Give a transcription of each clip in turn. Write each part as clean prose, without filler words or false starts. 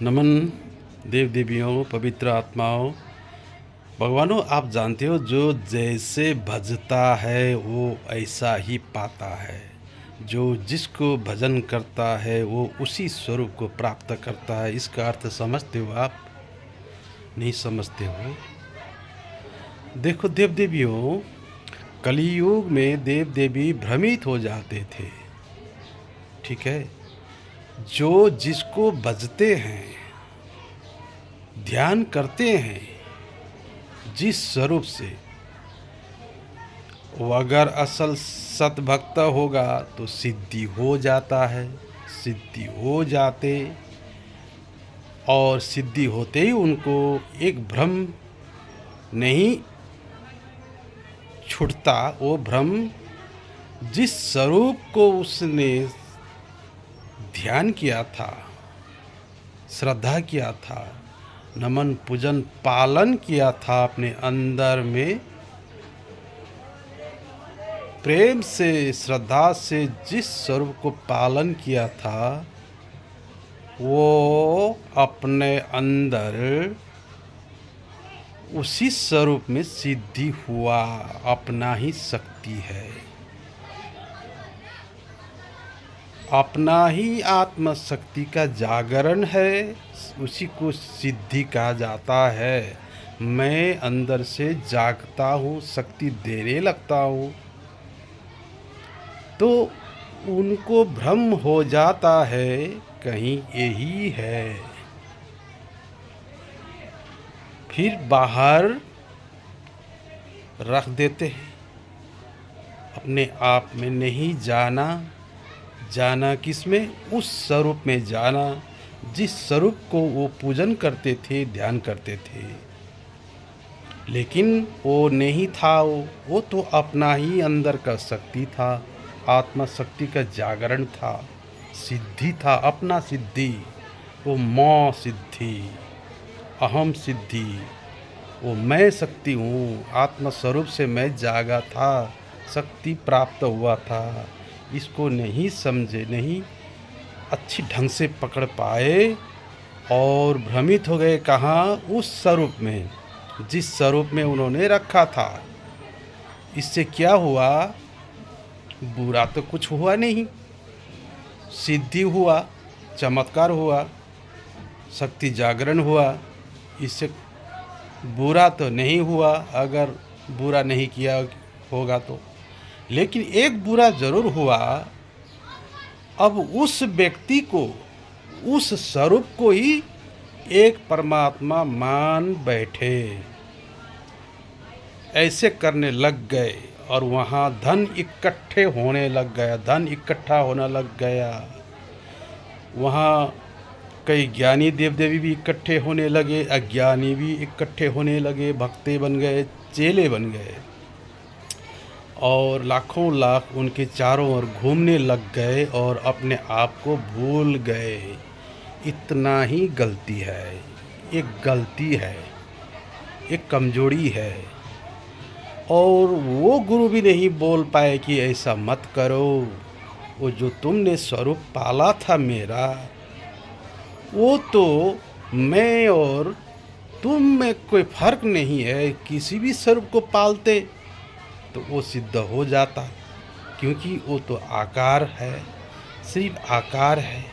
नमन देव देवियों, पवित्र आत्माओं, भगवानों। आप जानते हो, जो जैसे भजता है वो ऐसा ही पाता है। जो जिसको भजन करता है वो उसी स्वरूप को प्राप्त करता है। इसका अर्थ समझते हो आप? नहीं समझते हो? देखो देव देवियों, कलयुग में देव देवी भ्रमित हो जाते थे। ठीक है। जो जिसको भजते हैं, ध्यान करते हैं, जिस स्वरूप से, वो अगर असल सतभक्त होगा तो सिद्धि हो जाता है। सिद्धि हो जाते और सिद्धि होते ही उनको एक भ्रम नहीं छूटता। वो भ्रम जिस स्वरूप को उसने ध्यान किया था, श्रद्धा किया था, नमन पूजन पालन किया था, अपने अंदर में प्रेम से श्रद्धा से जिस स्वरूप को पालन किया था, वो अपने अंदर उसी स्वरूप में सिद्धि हुआ। अपना ही शक्ति है, अपना ही आत्म शक्ति का जागरण है। उसी को सिद्धि कहा जाता है। मैं अंदर से जागता हूँ, शक्ति देने लगता हूँ, तो उनको भ्रम हो जाता है कहीं यही है। फिर बाहर रख देते हैं। अपने आप में नहीं जाना। जाना किस में? उस स्वरूप में जाना जिस स्वरूप को वो पूजन करते थे, ध्यान करते थे। लेकिन वो नहीं था। वो तो अपना ही अंदर का शक्ति था, आत्मा शक्ति का जागरण था, सिद्धि था, अपना सिद्धि। वो मौ सिद्धि, अहम सिद्धि, वो मैं शक्ति हूँ। आत्मा स्वरूप से मैं जागा था, शक्ति प्राप्त हुआ था। इसको नहीं समझे, नहीं अच्छी ढंग से पकड़ पाए और भ्रमित हो गए। कहाँ? उस स्वरूप में, जिस स्वरूप में उन्होंने रखा था। इससे क्या हुआ? बुरा तो कुछ हुआ नहीं, सिद्धि हुआ, चमत्कार हुआ, शक्ति जागरण हुआ। इससे बुरा तो नहीं हुआ, अगर बुरा नहीं किया होगा तो। लेकिन एक बुरा जरूर हुआ। अब उस व्यक्ति को, उस स्वरूप को ही एक परमात्मा मान बैठे, ऐसे करने लग गए और वहाँ धन इकट्ठे होने लग गया, धन इकट्ठा होने लग गया। वहाँ कई ज्ञानी देव देवी भी इकट्ठे होने लगे, अज्ञानी भी इकट्ठे होने लगे, भक्ते बन गए, चेले बन गए और लाखों लाख उनके चारों ओर घूमने लग गए और अपने आप को भूल गए। इतना ही गलती है, एक गलती है, एक कमजोरी है। और वो गुरु भी नहीं बोल पाए कि ऐसा मत करो। वो जो तुमने स्वरूप पाला था मेरा, वो तो मैं और तुम में कोई फर्क नहीं है। किसी भी स्वरूप को पालते तो वो सिद्ध हो जाता, क्योंकि वो तो आकार है, सिर्फ आकार है।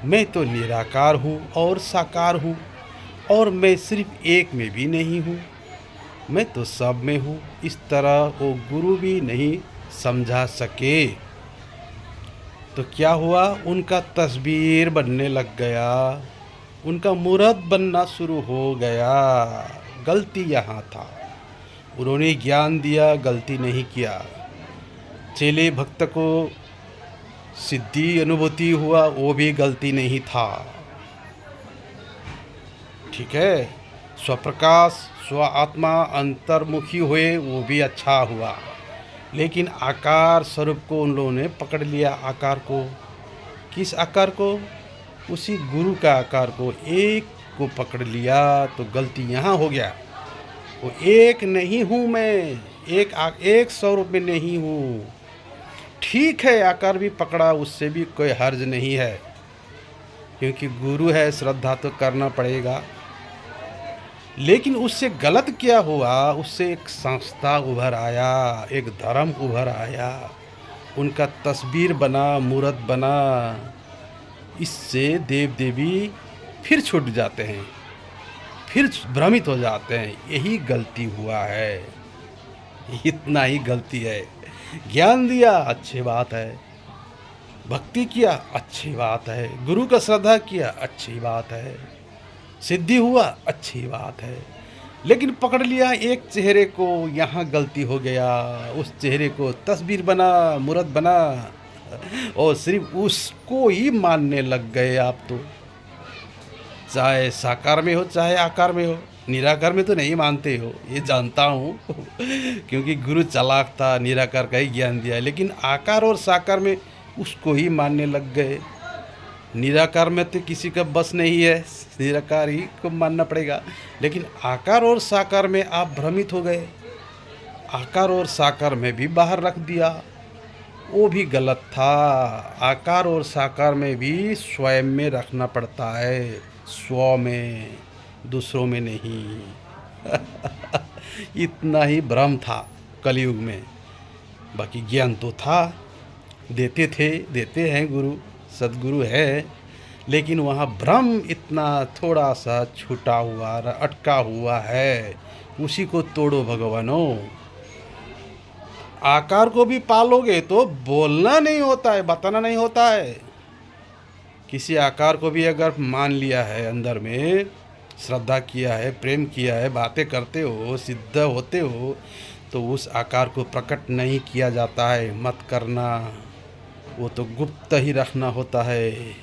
मैं तो निराकार हूँ और साकार हूँ, और मैं सिर्फ एक में भी नहीं हूँ, मैं तो सब में हूँ। इस तरह वो गुरु भी नहीं समझा सके। तो क्या हुआ? उनका तस्वीर बनने लग गया, उनका मूर्त बनना शुरू हो गया। गलती यहाँ था। उन्होंने ज्ञान दिया, गलती नहीं किया। चेले भक्त को सिद्धि अनुभूति हुआ, वो भी गलती नहीं था। ठीक है। स्वप्रकाश, स्व आत्मा अंतर्मुखी हुए, वो भी अच्छा हुआ। लेकिन आकार स्वरूप को उन लोगों ने पकड़ लिया। आकार को, किस आकार को? उसी गुरु का आकार को, एक को पकड़ लिया। तो गलती यहाँ हो गया। वो एक नहीं हूँ मैं, एक स्वरूप में नहीं हूँ। ठीक है, आकार भी पकड़ा, उससे भी कोई हर्ज नहीं है। क्योंकि गुरु है, श्रद्धा तो करना पड़ेगा। लेकिन उससे गलत क्या हुआ, उससे एक संस्था उभर आया, एक धर्म उभर आया, उनका तस्वीर बना, मूर्त बना। इससे देव देवी फिर छूट जाते हैं, फिर भ्रमित हो जाते हैं। यही गलती हुआ है, इतना ही गलती है। ज्ञान दिया, अच्छी बात है। भक्ति किया, अच्छी बात है। गुरु का श्रद्धा किया, अच्छी बात है। सिद्धि हुआ, अच्छी बात है। लेकिन पकड़ लिया एक चेहरे को, यहाँ गलती हो गया। उस चेहरे को तस्वीर बना, मूर्त बना, और सिर्फ उसको ही मानने लग गए आप तो। चाहे साकार में हो, चाहे आकार में हो। निराकार में तो नहीं मानते हो, ये जानता हूँ क्योंकि गुरु चालाक था, निराकार का ही ज्ञान दिया। लेकिन आकार और साकार में उसको ही मानने लग गए। निराकार में तो किसी का बस नहीं है, निराकार ही को मानना पड़ेगा। लेकिन आकार और साकार में आप भ्रमित हो गए। आकार और साकार में भी बाहर रख दिया, वो भी गलत था। आकार और साकार में भी स्वयं में रखना पड़ता है, स्व में, दूसरों में नहीं इतना ही भ्रम था कलयुग में। बाकी ज्ञान तो था, देते थे, देते हैं गुरु, सदगुरु है। लेकिन वहाँ भ्रम इतना थोड़ा सा छूटा हुआ, अटका हुआ है। उसी को तोड़ो भगवानों। आकार को भी पालोगे तो बोलना नहीं होता है, बताना नहीं होता है। किसी आकार को भी अगर मान लिया है, अंदर में श्रद्धा किया है, प्रेम किया है, बातें करते हो, सिद्ध होते हो, तो उस आकार को प्रकट नहीं किया जाता है। मत करना, वो तो गुप्त ही रखना होता है।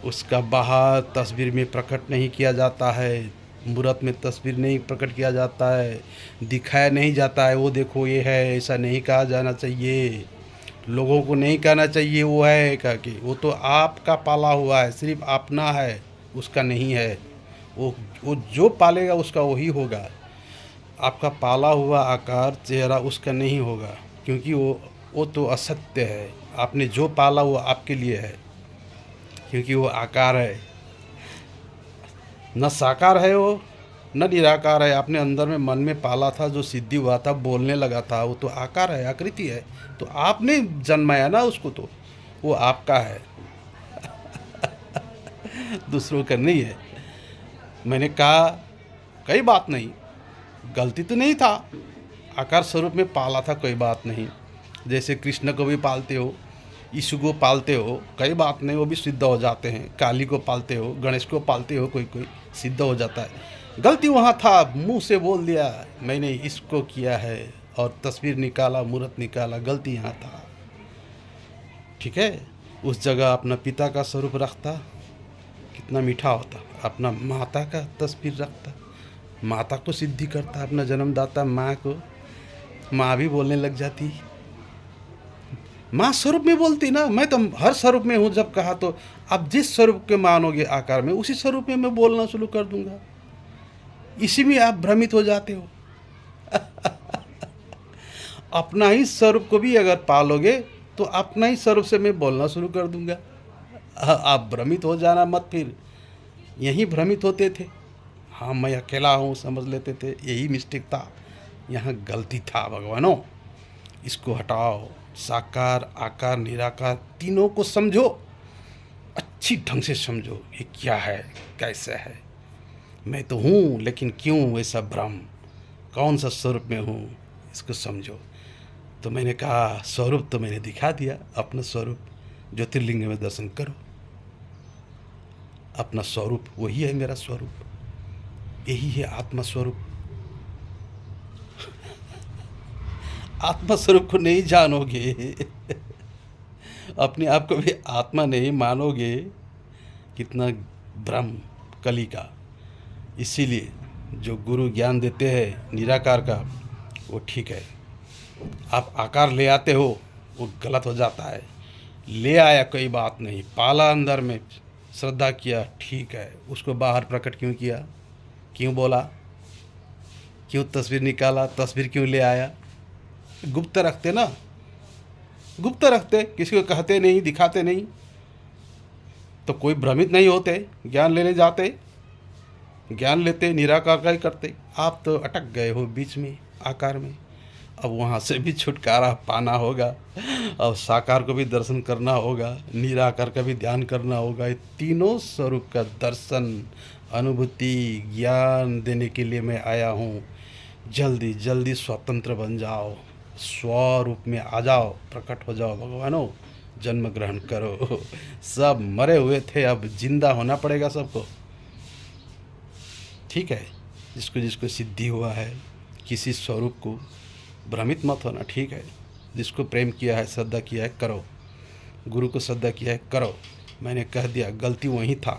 उसका बाहर तस्वीर में प्रकट नहीं किया जाता है, मूर्त में तस्वीर नहीं प्रकट किया जाता है, दिखाया नहीं जाता है। वो देखो ये है, ऐसा नहीं कहा जाना चाहिए, लोगों को नहीं कहना चाहिए वो है कह के। वो तो आपका पाला हुआ है, सिर्फ अपना है, उसका नहीं है। वो जो पालेगा उसका वही होगा। आपका पाला हुआ आकार, चेहरा उसका नहीं होगा, क्योंकि वो तो असत्य है। आपने जो पाला वो आपके लिए है, क्योंकि वो आकार है, न साकार है वो, न निराकार है। आपने अंदर में मन में पाला था, जो सिद्धि हुआ था, बोलने लगा था, वो तो आकार है, आकृति है। तो आपने जन्माया ना उसको, तो वो आपका है दूसरों का नहीं है। मैंने कहा कोई बात नहीं, गलती तो नहीं था, आकार स्वरूप में पाला था, कोई बात नहीं। जैसे कृष्ण को भी पालते हो, यीशु को पालते हो, कोई बात नहीं, वो भी सिद्ध हो जाते हैं। काली को पालते हो, गणेश को पालते हो, कोई कोई सिद्ध हो जाता है। गलती वहाँ था, मुंह से बोल दिया मैंने इसको किया है, और तस्वीर निकाला, मूर्त निकाला, गलती यहाँ था। ठीक है, उस जगह अपना पिता का स्वरूप रखता, कितना मीठा होता। अपना माता का तस्वीर रखता, माता को सिद्धि करता, अपना जन्मदाता माँ को। माँ भी बोलने लग जाती, माँ स्वरूप में बोलती ना, मैं तो हर स्वरूप में हूँ जब कहा, तो अब जिस स्वरूप के मानोगे आकार में, उसी स्वरूप में मैं बोलना शुरू कर दूंगा। इसी में आप भ्रमित हो जाते हो अपना ही स्वरूप को भी अगर पालोगे तो अपना ही स्वरूप से मैं बोलना शुरू कर दूंगा। आप भ्रमित हो जाना मत। फिर यही भ्रमित होते थे, हाँ मैं अकेला हूँ समझ लेते थे, यही मिस्टेक था, यहाँ गलती था भगवानों। इसको हटाओ। साकार, आकार, निराकार, तीनों को समझो, अच्छी ढंग से समझो, ये क्या है, कैसे है। मैं तो हूँ, लेकिन क्यों ऐसा भ्रम, कौन सा स्वरूप में हूँ, इसको समझो। तो मैंने कहा स्वरूप तो मैंने दिखा दिया, अपना स्वरूप ज्योतिर्लिंग में दर्शन करो। अपना स्वरूप वही है, मेरा स्वरूप यही है, आत्मा स्वरूप। आत्मा स्वरूप को नहीं जानोगे अपने आप को भी आत्मा नहीं मानोगे, कितना भ्रम कली का। इसीलिए जो गुरु ज्ञान देते हैं निराकार का, वो ठीक है। आप आकार ले आते हो, वो गलत हो जाता है। ले आया कोई बात नहीं, पाला अंदर में, श्रद्धा किया, ठीक है। उसको बाहर प्रकट क्यों किया, क्यों बोला, क्यों तस्वीर निकाला, तस्वीर क्यों ले आया। गुप्त रखते ना, गुप्त रखते, किसी को कहते नहीं, दिखाते नहीं। तो कोई भ्रमित नहीं होते, ज्ञान लेने जाते, ज्ञान लेते, निराकार का ही करते। आप तो अटक गए हो बीच में आकार में। अब वहाँ से भी छुटकारा पाना होगा, अब साकार को भी दर्शन करना होगा, निराकार का भी ध्यान करना होगा। ये तीनों स्वरूप का दर्शन, अनुभूति, ज्ञान देने के लिए मैं आया हूँ। जल्दी जल्दी स्वतंत्र बन जाओ, स्वरूप में आ जाओ, प्रकट हो जाओ भगवानों, जन्म ग्रहण करो। सब मरे हुए थे, अब जिंदा होना पड़ेगा सबको। ठीक है, जिसको जिसको सिद्धि हुआ है किसी स्वरूप को, भ्रमित मत होना। ठीक है, जिसको प्रेम किया है, श्रद्धा किया है, करो। गुरु को श्रद्धा किया है, करो। मैंने कह दिया, गलती वहीं था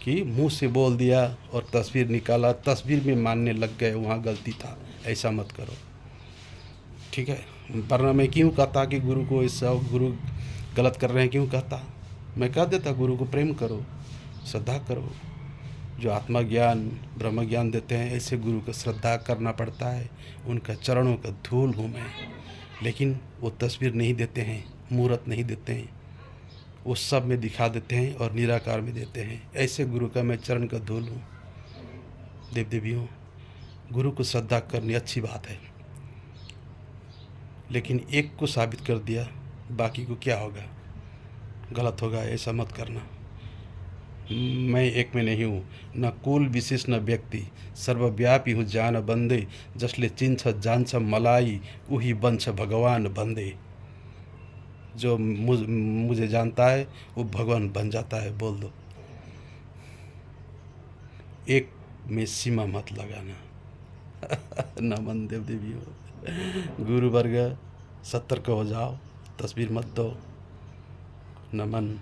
कि मुंह से बोल दिया और तस्वीर निकाला, तस्वीर में मानने लग गए, वहाँ गलती था। ऐसा मत करो। ठीक है, वरना मैं क्यों कहता कि गुरु को ऐसा, गुरु गलत कर रहे हैं क्यों कहता। मैं कह देता गुरु को प्रेम करो, श्रद्धा करो। जो आत्मा ज्ञान, ब्रह्म ज्ञान देते हैं, ऐसे गुरु को श्रद्धा करना पड़ता है। उनका चरणों का धूल हूँ मैं। लेकिन वो तस्वीर नहीं देते हैं, मूर्त नहीं देते हैं, वो सब में दिखा देते हैं और निराकार में देते हैं। ऐसे गुरु का मैं चरण का धूल हूँ। देव देवियों, गुरु को श्रद्धा करनी अच्छी बात है, लेकिन एक को साबित कर दिया, बाकी को क्या होगा, गलत होगा। ऐसा मत करना। मैं एक में नहीं हूँ, न कुल विशेष न व्यक्ति, सर्वव्यापी हूँ जान बंदे। जसले चिन्छ जान्छ मलाई, उही बन्छ भगवान बंदे। जो मुझे जानता है वो भगवान बन जाता है। बोल दो, एक में सीमा मत लगाना। नमन देव देवियों, गुरु वर्ग सतर्क हो जाओ, तस्वीर मत दो। नमन।